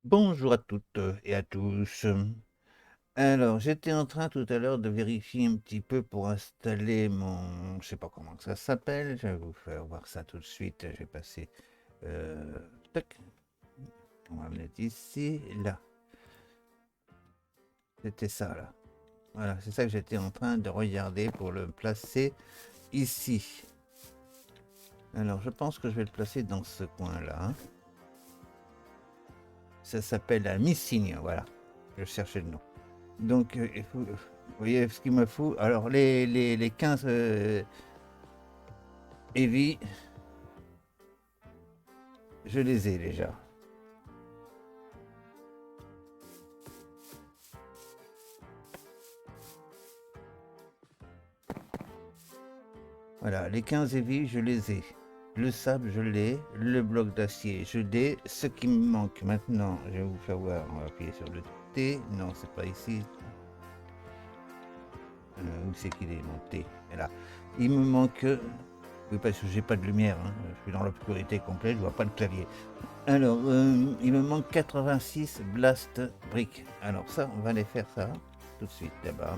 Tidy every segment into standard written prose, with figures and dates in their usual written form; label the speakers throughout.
Speaker 1: Bonjour à toutes et à tous. Alors, j'étais en train tout à l'heure de vérifier un petit peu pour installer mon... Je sais pas comment ça s'appelle. Je vais vous faire voir ça tout de suite. J'ai passé... Tac. On va le mettre ici, là. C'était ça, là. Voilà, c'est ça que j'étais en train de regarder pour le placer ici. Alors, je pense que je vais le placer dans ce coin-là. Ça s'appelle un missing, voilà. Je cherchais le nom. Donc, il faut, vous voyez ce qu'il me faut. Alors, les 15 heavy, je les ai déjà. Voilà, les 15 heavy, je les ai. Le sable, je l'ai. Le bloc d'acier, je l'ai. Ce qui me manque maintenant, je vais vous faire voir. On va appuyer sur le T. Non, c'est pas ici. Où c'est qu'il est mon T? Là. Il me manque. Oui, parce que j'ai pas de lumière. Hein. Je suis dans l'obscurité complète, je vois pas le clavier. Alors, il me manque 86 blast briques. Alors ça, on va aller faire ça tout de suite d'abord.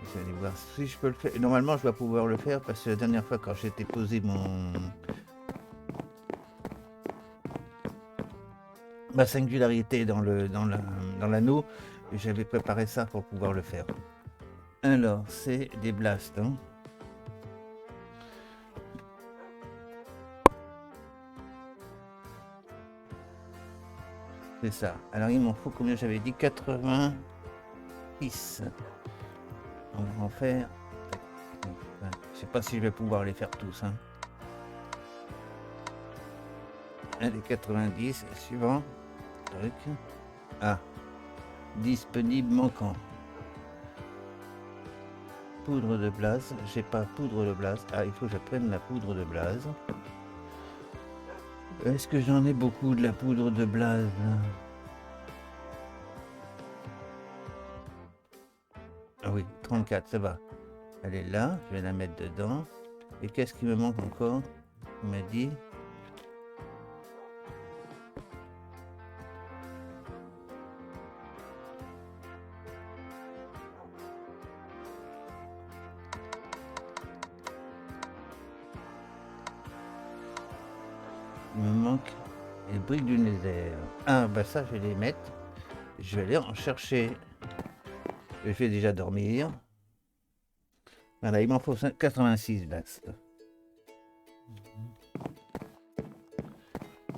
Speaker 1: Je vais aller voir si je peux le faire. Normalement, je dois pouvoir le faire parce que la dernière fois, quand j'étais posé ma singularité dans l'anneau, j'avais préparé ça pour pouvoir le faire. Alors, c'est des blasts. Hein. C'est ça. Alors, il m'en faut combien j'avais dit 86. On va en faire. Je sais pas si je vais pouvoir les faire tous. Hein. Allez, 90, suivant. Truc. Ah, disponible manquant. Poudre de blase, j'ai pas poudre de blase. Ah, il faut que je prenne la poudre de blase. Est-ce que j'en ai beaucoup de la poudre de blase? Ah oui, 34, ça va. Elle est là, je vais la mettre dedans. Et qu'est-ce qui me manque encore? Il m'a dit. Il me manque les briques du nether. Ah, bah ça, je vais les mettre. Je vais aller en chercher. Je vais déjà dormir. Voilà, il m'en faut 86 blast.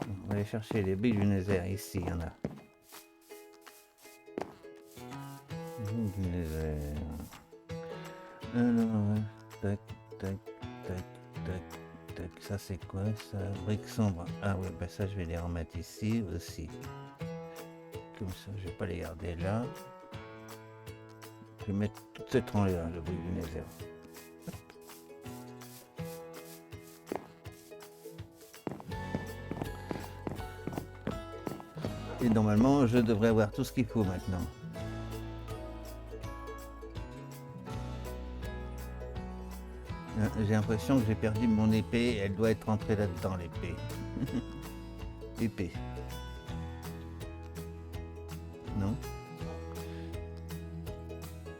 Speaker 1: On va aller chercher les briques du nether. Ici, il y en a. Briques du nether. Alors, tac, tac, tac, tac, tac. Ça, c'est quoi ça? Briques sombres. Ah ouais, bah ça, je vais les remettre ici aussi. Comme ça, je vais pas les garder là. Je vais mettre toutes ces tranches-là, le briques du nether. Et normalement, je devrais avoir tout ce qu'il faut maintenant. J'ai l'impression que j'ai perdu mon épée. Elle doit être rentrée là-dedans, l'épée. Épée. Non?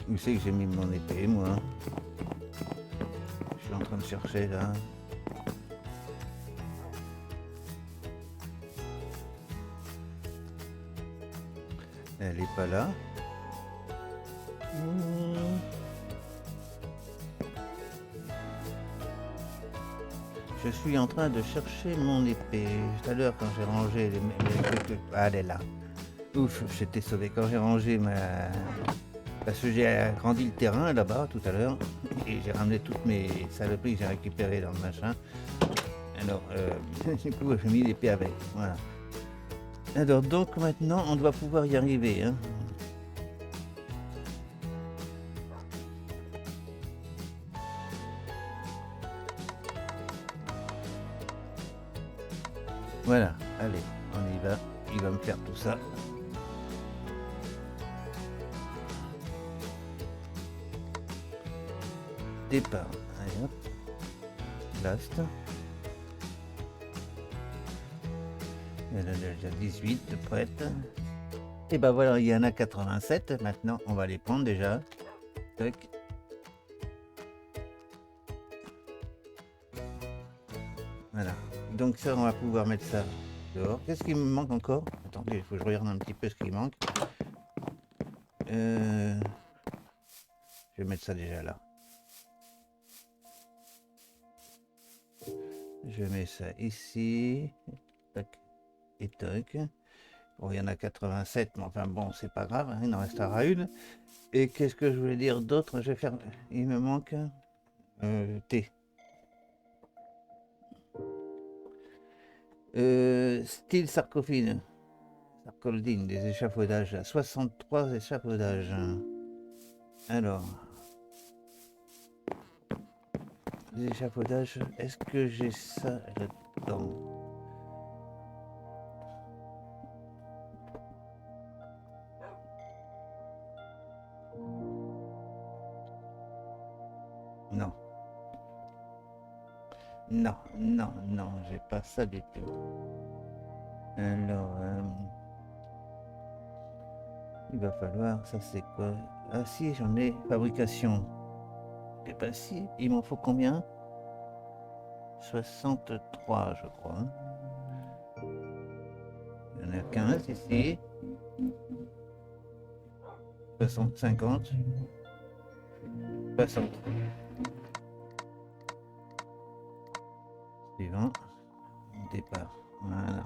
Speaker 1: Où c'est que j'ai mis mon épée, moi? Je suis en train de chercher, là. Elle est pas là. Je suis en train de chercher mon épée. Tout à l'heure, quand j'ai rangé les... Ah, elle est là. Ouf, j'étais sauvé. Quand j'ai rangé ma... Parce que j'ai agrandi le terrain là-bas tout à l'heure. Et j'ai ramené toutes mes saloperies que j'ai récupérées dans le machin. Alors, du coup, j'ai mis l'épée avec. Voilà. Alors, donc maintenant, on doit pouvoir y arriver. Hein. Voilà, allez, on y va. Il va me faire tout ça. Départ. Allez hop. Blast. Il y en a déjà 18 de prêtes. Et ben voilà, il y en a 87. Maintenant, on va les prendre déjà. Tac. Voilà. Donc ça, on va pouvoir mettre ça dehors. Qu'est-ce qui me manque encore? Attendez, il faut que je regarde un petit peu ce qui manque. Je vais mettre ça déjà là. Je mets ça ici. Tac. Et tac. Bon, il y en a 87, mais enfin bon, c'est pas grave, hein, il en restera une. Et qu'est-ce que je voulais dire d'autre? Je vais faire. Il me manque thé. Style sarcophile. Sarcoldine, des échafaudages. 63 échafaudages. Alors. Les échafaudages, est-ce que j'ai ça là-dedans? Non. Non, non, non, j'ai pas ça du tout. Alors, il va falloir, ça c'est quoi? Ah si, j'en ai, fabrication. Eh ben si, il m'en faut combien? 63, je crois. Il y en a 15 ici. 50. 60. Suivant. Départ. Voilà.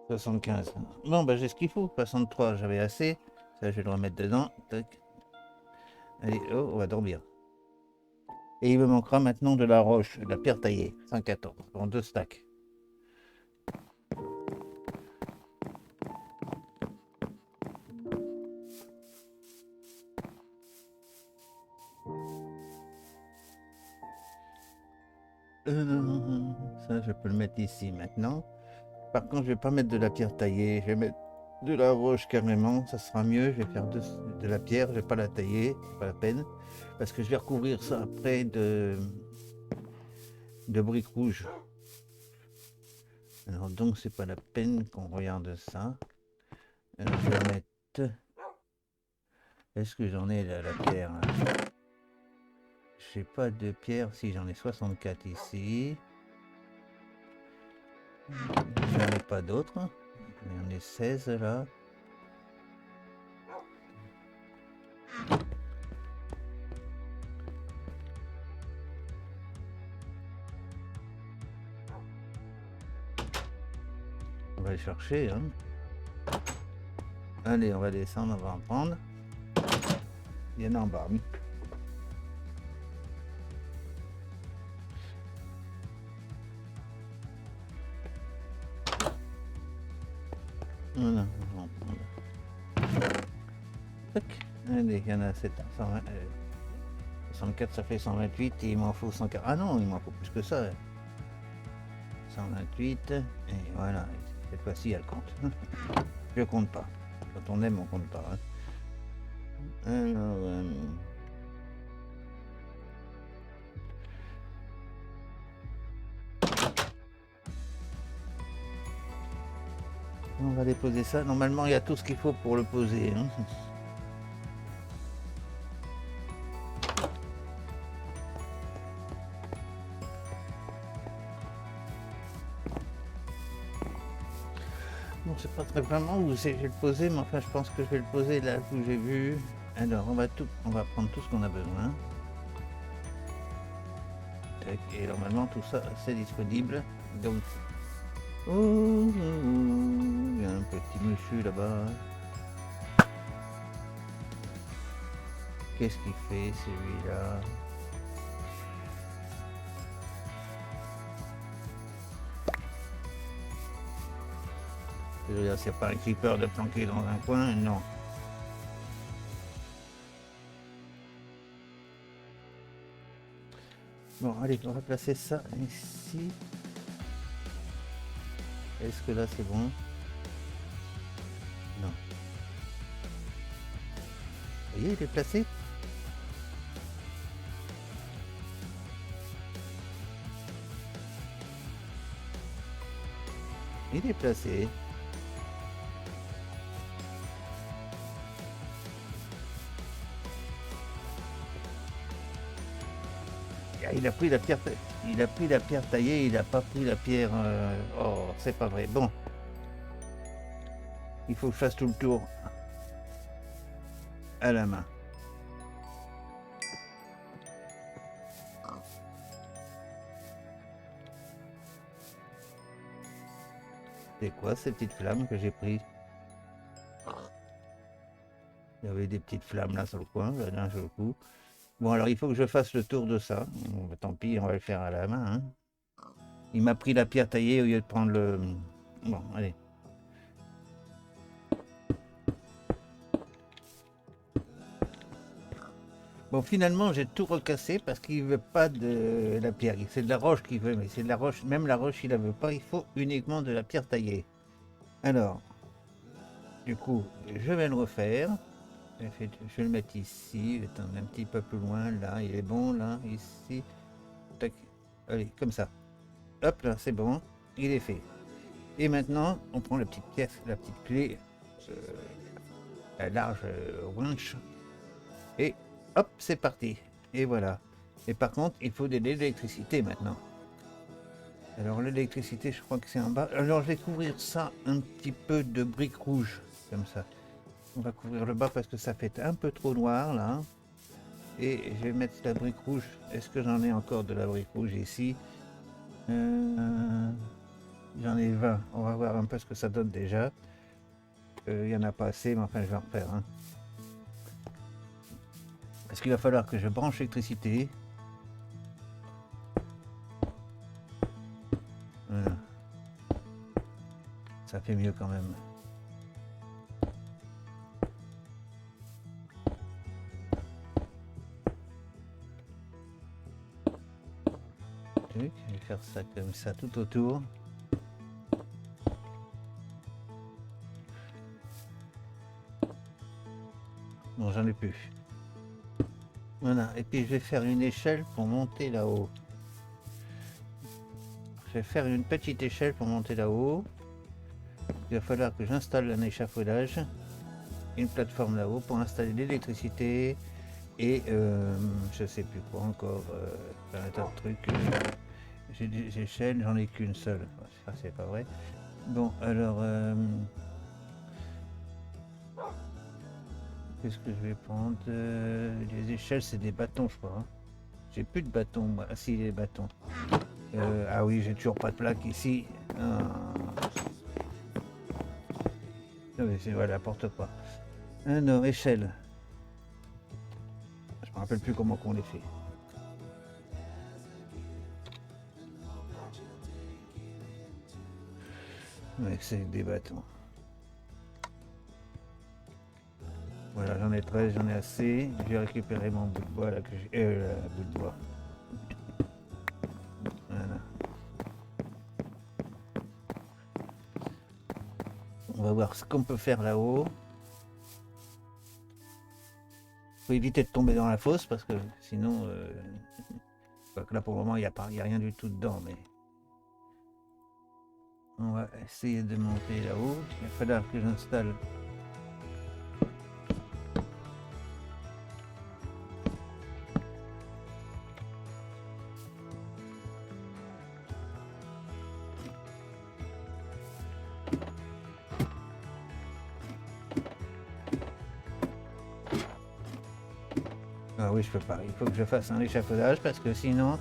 Speaker 1: « 75. Bon, bah j'ai ce qu'il faut. 63, j'avais assez. Ça, je vais le remettre dedans. Tac. Allez, oh, on va dormir. Et il me manquera maintenant de la roche, de la pierre taillée. 114, en 2 stacks. Ça, je peux le mettre ici maintenant. Par contre, je vais pas mettre de la pierre taillée. Je vais mettre de la roche carrément. Ça sera mieux. Je vais faire de la pierre. Je vais pas la tailler. C'est pas la peine. Parce que je vais recouvrir ça après de briques rouges. Alors donc, c'est pas la peine qu'on regarde ça. Alors, je vais mettre... Est-ce que j'en ai là, la pierre? Je n'ai pas de pierre. Si, j'en ai 64 ici. J'en ai pas d'autres. J'en ai 16 là. On va les chercher. Hein. Allez, on va descendre, on va en prendre. Il y en a en bas. Voilà, on va en prendre. Tac. Allez, il y en a 7, 64, ça fait 128 et il m'en faut 140. Ah non, il m'en faut plus que ça. 128 et voilà, cette fois-ci elle compte. Je compte pas. Quand on aime, on compte pas. Hein. Alors, on va déposer ça. Normalement, il y a tout ce qu'il faut pour le poser. Hein. Bon, c'est pas très vraiment où je vais le poser, mais enfin, je pense que je vais le poser là où j'ai vu. Alors, on va prendre tout ce qu'on a besoin. Et normalement, tout ça, c'est disponible. Donc, il y a un petit monsieur là-bas. Qu'est-ce qu'il fait celui-là? Je veux dire, c'est pas un creeper de planquer dans un coin, non. Bon, allez, on va placer ça ici. Est-ce que là c'est bon? Non. Vous voyez, il est placé. Il est placé. Ah, il a pris la pierre, il a pris la pierre taillée, il n'a pas pris la pierre. Oh, c'est pas vrai. Bon, il faut que je fasse tout le tour à la main. C'est quoi ces petites flammes que j'ai prises? Il y avait des petites flammes là sur le coin, là sur le coup. Bon, alors il faut que je fasse le tour de ça. Bon, bah, tant pis, on va le faire à la main, hein. Il m'a pris la pierre taillée au lieu de prendre le... Bon, allez. Bon, finalement, j'ai tout recassé parce qu'il veut pas de la pierre. C'est de la roche qu'il veut, mais c'est de la roche. Même la roche, il la veut pas. Il faut uniquement de la pierre taillée. Alors, du coup, je vais le refaire. Je vais le mettre ici. Attends, un petit peu plus loin. Là, il est bon. Là, ici. Tac. Allez, comme ça. Hop, là, c'est bon. Il est fait. Et maintenant, on prend la petite pièce, la petite clé, la large winch. Et hop, c'est parti. Et voilà. Et par contre, il faut de l'électricité maintenant. Alors l'électricité, je crois que c'est en bas. Alors je vais couvrir ça un petit peu de briques rouges, comme ça. On va couvrir le bas parce que ça fait un peu trop noir là. Et je vais mettre la brique rouge. Est-ce que j'en ai encore de la brique rouge ici? J'en ai 20. On va voir un peu ce que ça donne déjà. Il n'y en a pas assez, mais enfin je vais en refaire. Hein. Parce qu'il va falloir que je branche l'électricité. Voilà. Ça fait mieux quand même. Je vais faire ça comme ça tout autour. Bon, j'en ai plus. Voilà, et puis je vais faire une échelle pour monter là-haut. Je vais faire une petite échelle pour monter là-haut. Il va falloir que j'installe un échafaudage, une plateforme là-haut pour installer l'électricité et je sais plus quoi encore, un tas de trucs. J'ai des échelles, j'en ai qu'une seule. Ça, c'est pas vrai. Bon, alors... qu'est-ce que je vais prendre? Les échelles, c'est des bâtons, je crois. Hein. J'ai plus de bâtons, moi. Ah si, les bâtons. Ah oui, j'ai toujours pas de plaque ici. Ah. Non, mais c'est voilà, n'importe quoi. Non, échelle. Je me rappelle plus comment on les fait. Ouais, c'est des bâtons. Voilà, j'en ai 13, j'en ai assez. J'ai récupéré mon bout de bois là que j'ai. Bout de bois. Voilà. On va voir ce qu'on peut faire là-haut. Faut éviter de tomber dans la fosse parce que sinon. Là pour le moment il n'y a rien du tout dedans, mais. On va essayer de monter là-haut. Il va falloir que j'installe. Ah oui, je peux pas. Il faut que je fasse un échafaudage parce que sinon,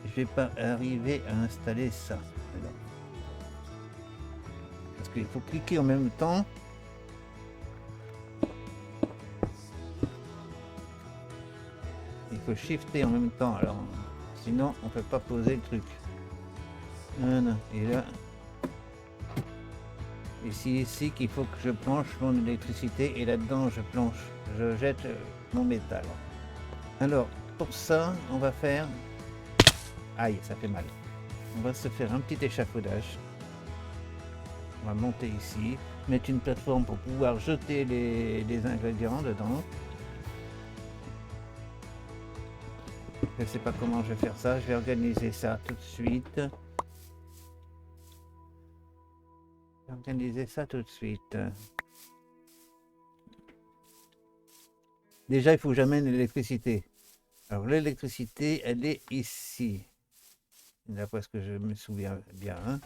Speaker 1: je vais pas arriver à installer ça. Alors. Parce qu'il faut cliquer en même temps. Il faut shifter en même temps. Alors, sinon, on peut pas poser le truc. Voilà. Et là, et c'est ici qu'il faut que je planche mon électricité et là-dedans, je jette mon métal. Alors, pour ça, on va faire... Aïe, ça fait mal. On va se faire un petit échafaudage. On va monter ici, mettre une plateforme pour pouvoir jeter les ingrédients dedans. Je ne sais pas comment je vais faire ça, je vais organiser ça tout de suite. Déjà, il faut que j'amène l'électricité. Alors l'électricité, elle est ici. D'après ce que je me souviens bien. Hein.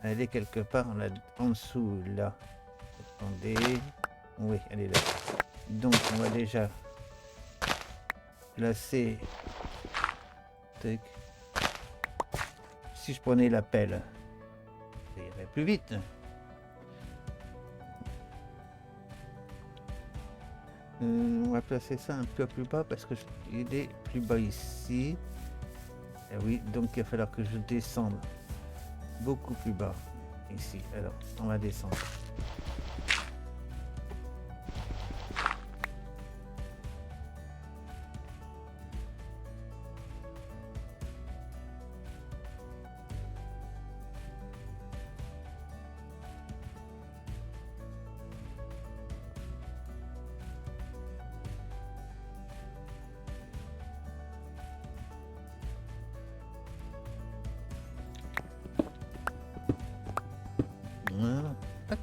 Speaker 1: Elle est quelque part là, en dessous, là. Attendez. Oui, elle est là. Donc on va déjà placer. Tac. Si je prenais la pelle, ça irait plus vite. On va placer ça un peu plus bas parce qu'il est plus bas ici. Et oui, donc il va falloir que je descende beaucoup plus bas ici. Alors, on va descendre. Voilà. Tac.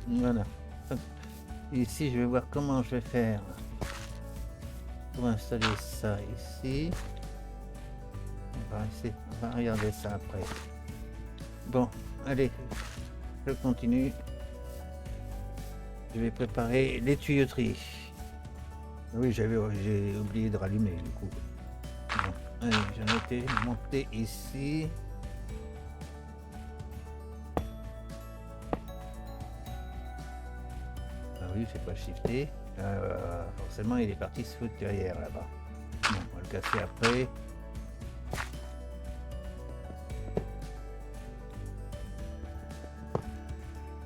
Speaker 1: Voilà. Ici, je vais voir comment je vais faire pour installer ça ici. On va regarder ça après. Bon, allez, je continue. Je vais préparer les tuyauteries. Oui, j'ai oublié de rallumer du coup. Bon, allez, j'en étais monté ici. Ah oui, j'ai pas shifté. Forcément, il est parti se foutre derrière là-bas. Bon, on va le casser après.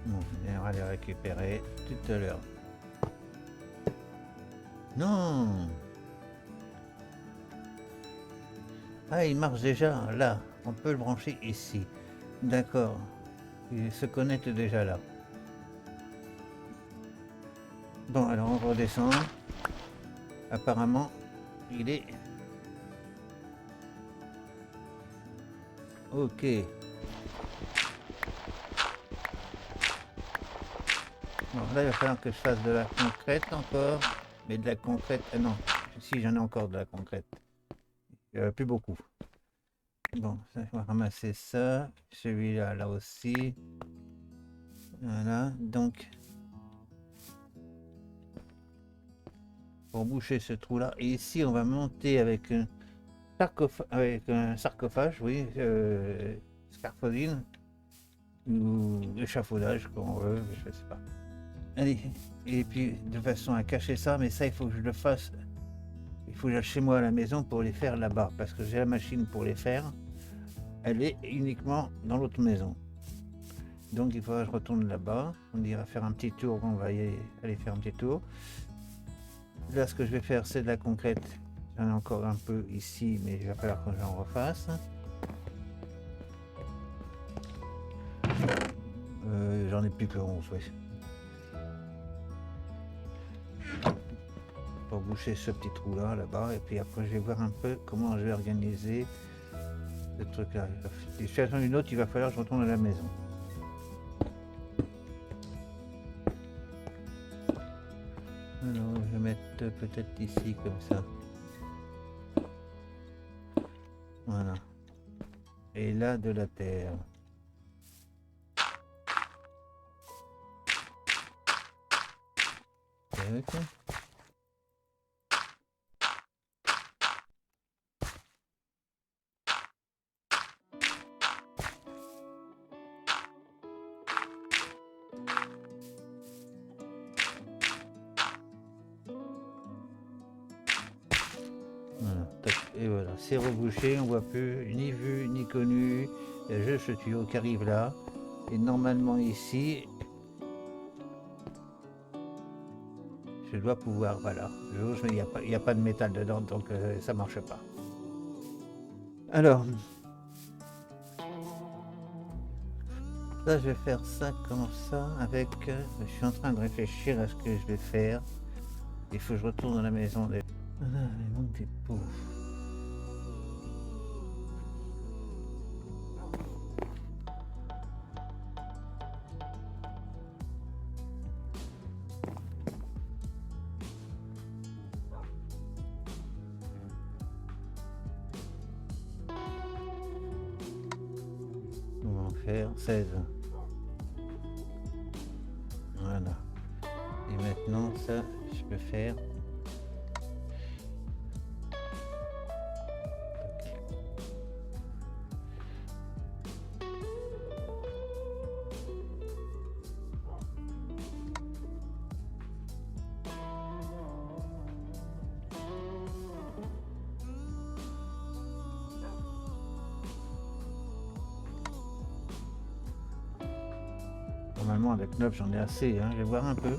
Speaker 1: Bon, et on va les récupérer tout à l'heure. Non! Ah, il marche déjà là. On peut le brancher ici. D'accord. Il se connecte déjà là. Bon, alors on redescend. Apparemment, il est... Ok. Bon, là, il va falloir que je fasse de la concrète encore. Mais de la concrète... Ah non, si j'en ai encore de la concrète. Plus beaucoup. Bon, ça, je vais ramasser ça. Celui-là, là aussi. Voilà, donc... Pour boucher ce trou-là. Et ici, on va monter avec un sarcophage, oui. Scaffolding. Ou échafaudage, comme on veut, je sais pas. Allez, et puis de façon à cacher ça, mais ça il faut que je le fasse. Il faut que j'aille chez moi à la maison pour les faire là-bas, parce que j'ai la machine pour les faire. Elle est uniquement dans l'autre maison. Donc il faudra que je retourne là-bas. On ira faire un petit tour, on va aller faire un petit tour. Là ce que je vais faire c'est de la concrète. J'en ai encore un peu ici, mais il va falloir que j'en refasse. J'en ai plus que 11, oui. Pour boucher ce petit trou là-bas, et puis après je vais voir un peu comment je vais organiser ce truc là. Si je fais une autre, il va falloir que je retourne à la maison. Alors je vais mettre peut-être ici comme ça. Voilà. Et là de la terre. Ok. Voilà, tac, et voilà, c'est rebouché, on voit plus ni vu ni connu. Il y a juste le tuyau qui arrive là. Et normalement ici, je dois pouvoir, voilà. Mais il n'y a pas de métal dedans, donc ça marche pas. Alors, là je vais faire ça comme ça avec... je suis en train de réfléchir à ce que je vais faire. Il faut que je retourne à la maison. Ah, il manque des pots. On va en faire 16. Voilà. Et maintenant, ça, je peux faire... Normalement, avec 9, j'en ai assez. Hein. Je vais voir un peu.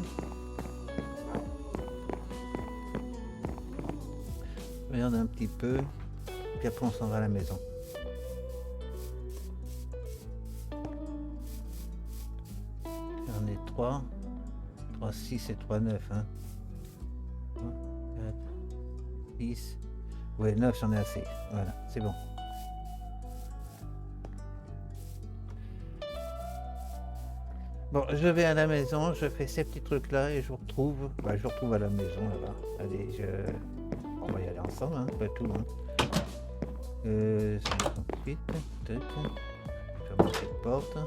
Speaker 1: Je regarde un petit peu. Puis après, on s'en va à la maison. J'en ai 3. 3, 6 et 3, 9. Hein. 3, 4, 6. Ouais, 9, j'en ai assez. Voilà, c'est bon. Bon, je vais à la maison, je fais ces petits trucs là et je vous retrouve. Bah, je vous retrouve à la maison là-bas. Allez, on va y aller ensemble, hein, pas tout. Hein. 58, peut-être. Ferme cette porte.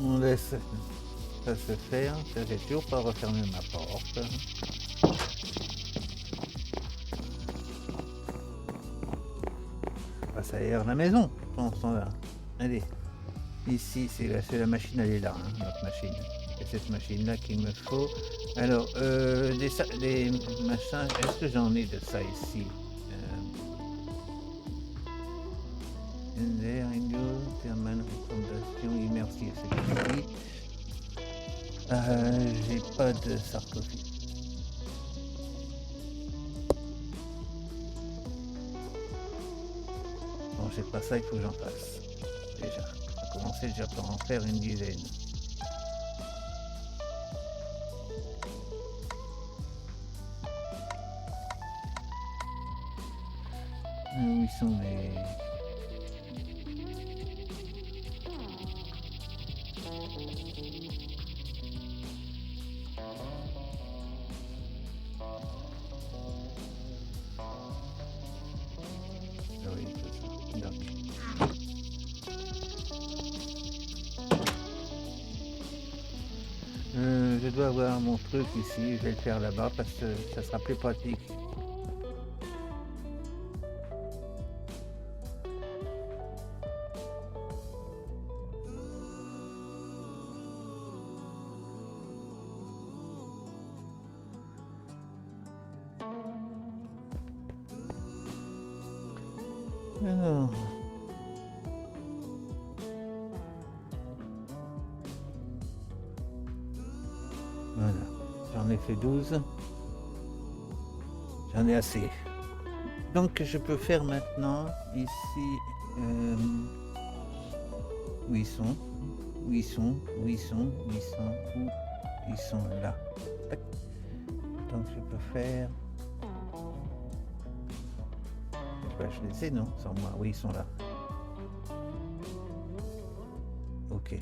Speaker 1: On laisse ça se faire. Ça, j'ai toujours pas refermé ma porte. Ça aère la maison pendant ce temps-là. Allez, ici c'est la machine, elle est là, hein, notre machine. C'est cette machine-là qu'il me faut. Alors, des machins, est-ce que j'en ai de ça ici? Thermal fondation immersive, c'est ici. J'ai pas de sarcophage. Bon, j'ai pas ça, il faut que j'en fasse. Déjà, on va commencer déjà par en faire une dizaine. Où ils sont les... Je dois avoir mon truc ici, je vais le faire là-bas parce que ça sera plus pratique. Alors... Voilà, j'en ai fait 12. J'en ai assez. Donc je peux faire maintenant ici... où ils sont? Où ils sont? Où ils sont? Où ils sont? Où ils sont là. Tac. Donc je peux faire... je les sais, non? Sans moi. Oui, ils sont là. Ok.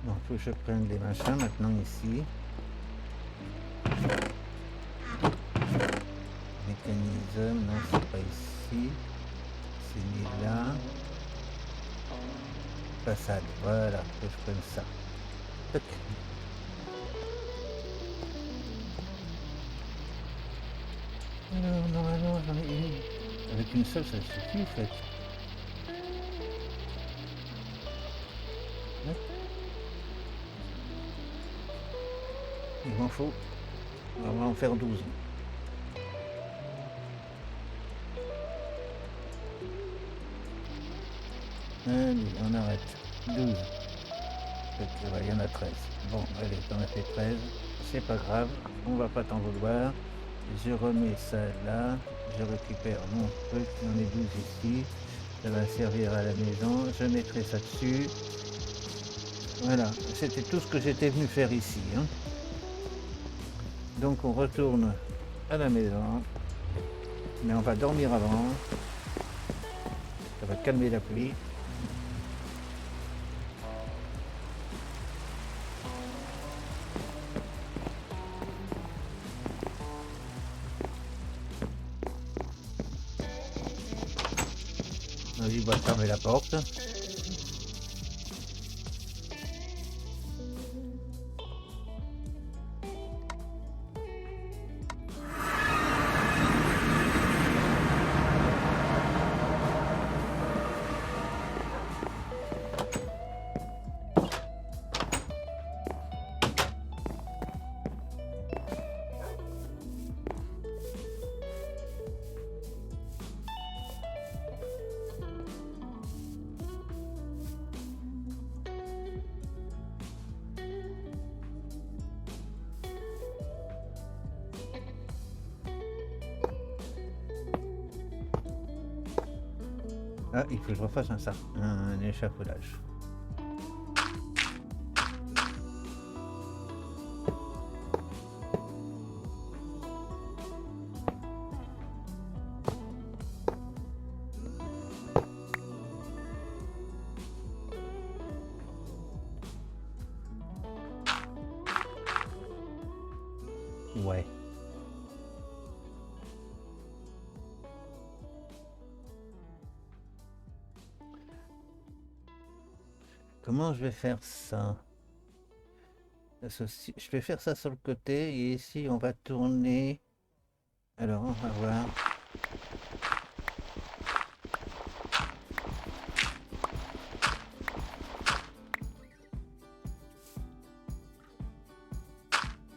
Speaker 1: Bon, il faut que je prenne les machins maintenant ici. non, c'est pas ici. C'est mis là. Façade, voilà, que je prenne ça. Tac. Alors, normalement, j'en ai une. Avec une seule, ça suffit, en fait. Ouais. Il m'en faut. On va en faire 12. Allez, on arrête. 12. Il y en a 13. Bon, allez, t'en as fait 13. C'est pas grave, on va pas t'en vouloir. Je remets ça là. Je récupère mon truc. J'en ai 12 ici. Ça va servir à la maison. Je mettrai ça dessus. Voilà, c'était tout ce que j'étais venu faire ici. Hein. Donc on retourne à la maison. Mais on va dormir avant. Ça va calmer la pluie. Vas-y, va fermer la porte. Ah, il faut que je refasse un échafaudage. Ouais. Comment je vais faire ça? Je vais faire ça sur le côté et ici on va tourner. Alors on va voir.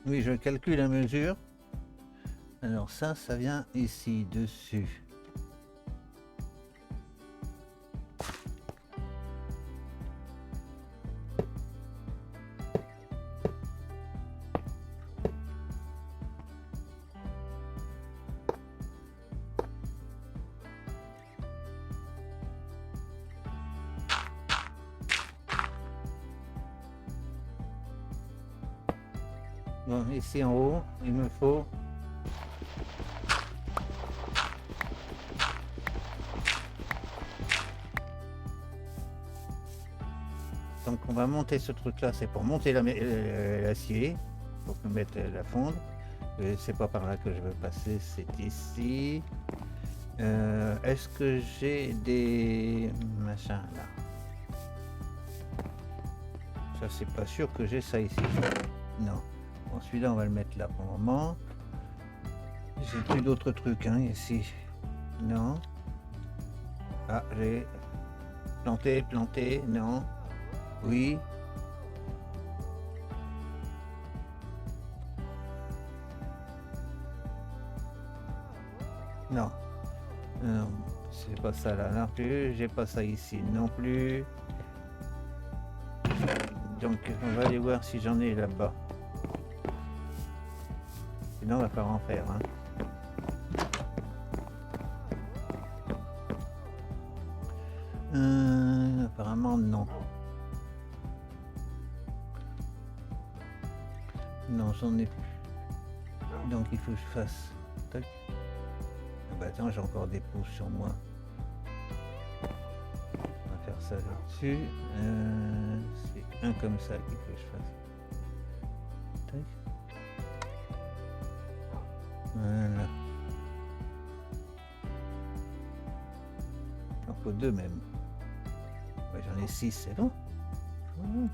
Speaker 1: Oui, je calcule la mesure. Alors ça vient ici, dessus. Bon, ici en haut, il me faut donc on va monter ce truc là, c'est pour monter l'acier, pour nous mettre la fonte. C'est pas par là que je veux passer, c'est ici. Est-ce que j'ai des machins là? Ça c'est pas sûr que j'ai ça ici. Non. Bon, celui-là on va le mettre là pour le moment. J'ai plus d'autres trucs hein, ici. Non. Ah, j'ai planté, non. Oui. Non. Non, c'est pas ça là non plus. J'ai pas ça ici non plus. Donc on va aller voir si j'en ai là-bas. Sinon on va pas en faire. Hein. Apparemment non. Non, j'en ai plus. Donc il faut que je fasse. Tac. Ah bah attends, j'ai encore des pouces sur moi. On va faire ça là-dessus. C'est un comme ça qu'il faut que je fasse. Tac. Voilà. faut 2 même. Ouais, j'en ai 6, c'est bon. Mmh.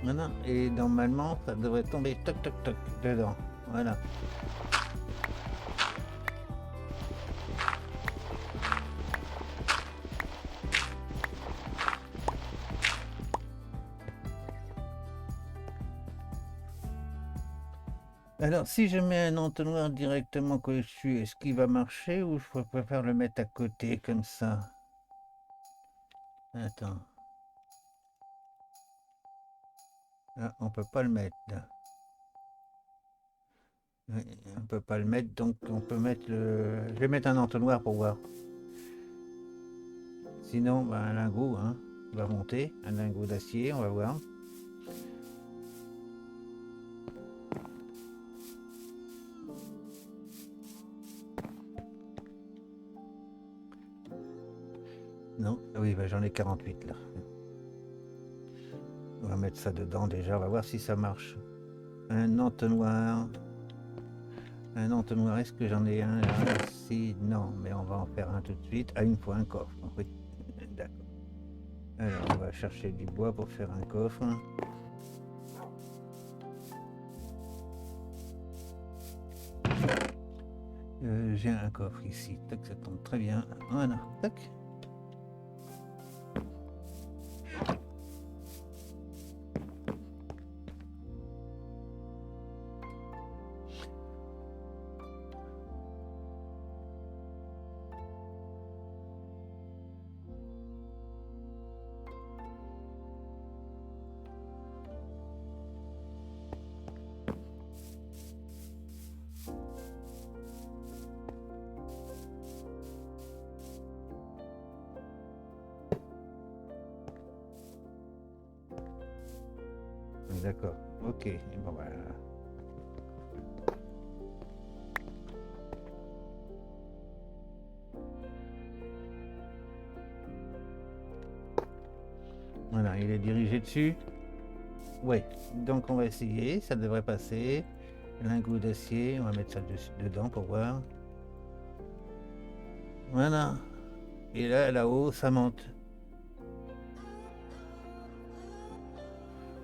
Speaker 1: Voilà, et normalement ça devrait tomber toc toc toc dedans. Voilà. Alors si je mets un entonnoir directement collé dessus, est-ce qu'il va marcher ou je préfère le mettre à côté comme ça? Attends. Ah, on peut pas le mettre là. Oui, on peut pas le mettre, donc on peut mettre le. Je vais mettre un entonnoir pour voir. Sinon, ben, un lingot hein, va monter, un lingot d'acier, on va voir. Non, oui, ben, j'en ai 48 là. On va mettre ça dedans déjà, on va voir si ça marche. Un entonnoir. Un entonnoir, est-ce que j'en ai un là? Si, non, mais on va en faire un tout de suite. Ah, il me faut un coffre. Oui, d'accord. Alors, on va chercher du bois pour faire un coffre. J'ai un coffre ici. Tac, ça tombe très bien. Voilà, tac. D'accord, ok. Bon, voilà. Voilà, il est dirigé dessus. Ouais, donc on va essayer, ça devrait passer. Lingot d'acier, on va mettre ça dedans pour voir. Voilà. Et là, là-haut, ça monte.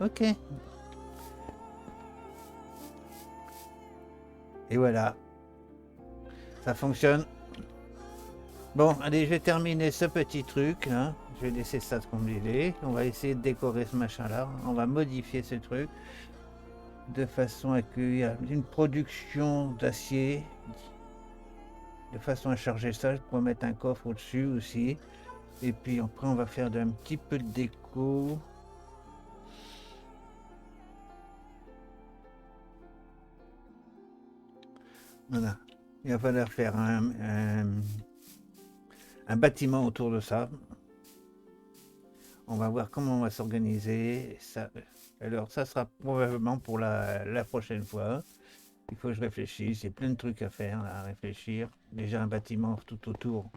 Speaker 1: Ok. Et voilà. Ça fonctionne. Bon, allez, je vais terminer ce petit truc. Hein. Je vais laisser ça comme il est. On va essayer de décorer ce machin-là. On va modifier ce truc de façon à qu'il y ait une production d'acier. De façon à charger ça, je pourrais mettre un coffre au-dessus aussi. Et puis après, on va faire un petit peu de déco. Voilà. Il va falloir faire un bâtiment autour de ça. On va voir comment on va s'organiser. Alors, ça sera probablement pour la prochaine fois. Il faut que je réfléchisse. Il y a plein de trucs à faire, à réfléchir. Déjà, un bâtiment tout autour.